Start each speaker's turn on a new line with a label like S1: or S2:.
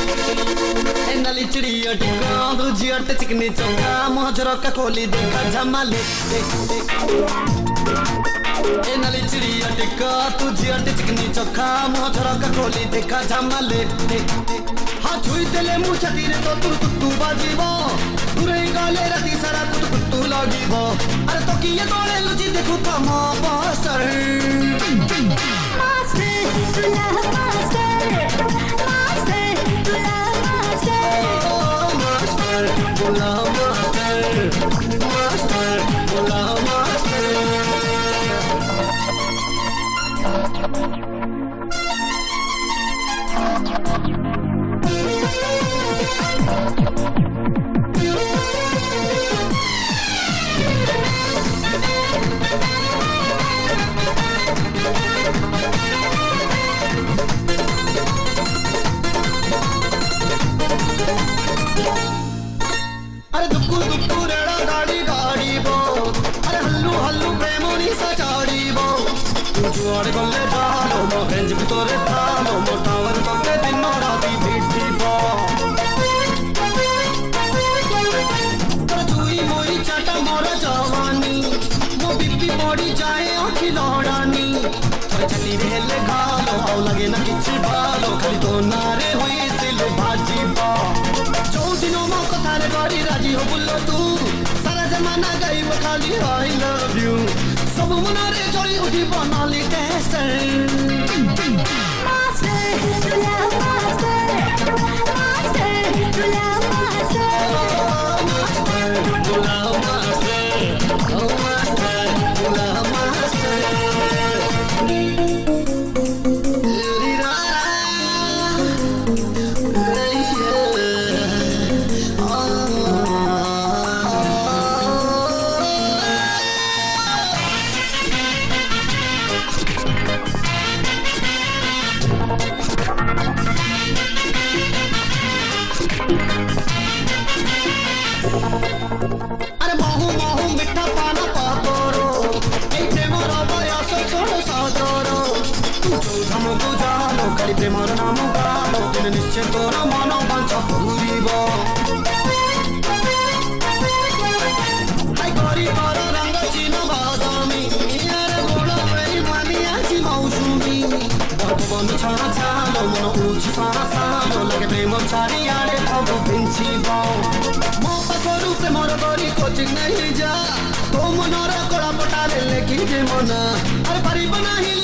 S1: नाली चिड़िया टिका दूजिया चिकनी चौका मोजर का खोली देखा झमाले नाली चिड़िया टिका तुझिया चिकनी चौका मोजर का खोली देखा झमाले हाँ छुई देले मुँह छातीरे तो तुर कुत्तू बाजीबो तुरे गाले राती सारा कुत्तू लागिबो अरे तो किए तोले लुची देखो तमा मास्टर अरे दुक्कू दुक्कू रेड़ा गाड़ी गाड़ी बो अरे हल्लू हल्लू प्रेमोनी सचाड़ी बो तू जुआड़ गले जालो मो बेंच भितरे थालो मो टावर तोते दिन राती भीटी बो तो जुई मोई चाटा मोरा जवानी मो बीपी बॉडी जाए आँखी लौड़ानी अरे छती भेले खालो आओ लगे ना किछि भालो खाली तो नारे हुई सिलो भाजी बो दिनों मो कथारे करी राजी हो बुल्लो तू सारा जमाना गई वो खाली आई लव यू सब मुनारे जोड़ी उठी बनाली टेस्टर अरे महू महू मिठा पाना पातोरो ऐसे मोरा बयास छोड़ो सादरो तू जो हमको जानो करी प्रेमर नाम गानो दिन निश्चय तोरा मनो बांचा पूरीबो हाय करी कर रंग चिना बादामी यार गोड़ा मेरी मानी आची मौसुमी बन छाना छानो मनो उची सारा सानो लगे प्रेम चारी आड़े भागो पिंचीबो करू प्रेमर करी कोचिंग नहीं जा तो मनरा कड़ा पटाले लेखी जे मना अरे पारिब नाही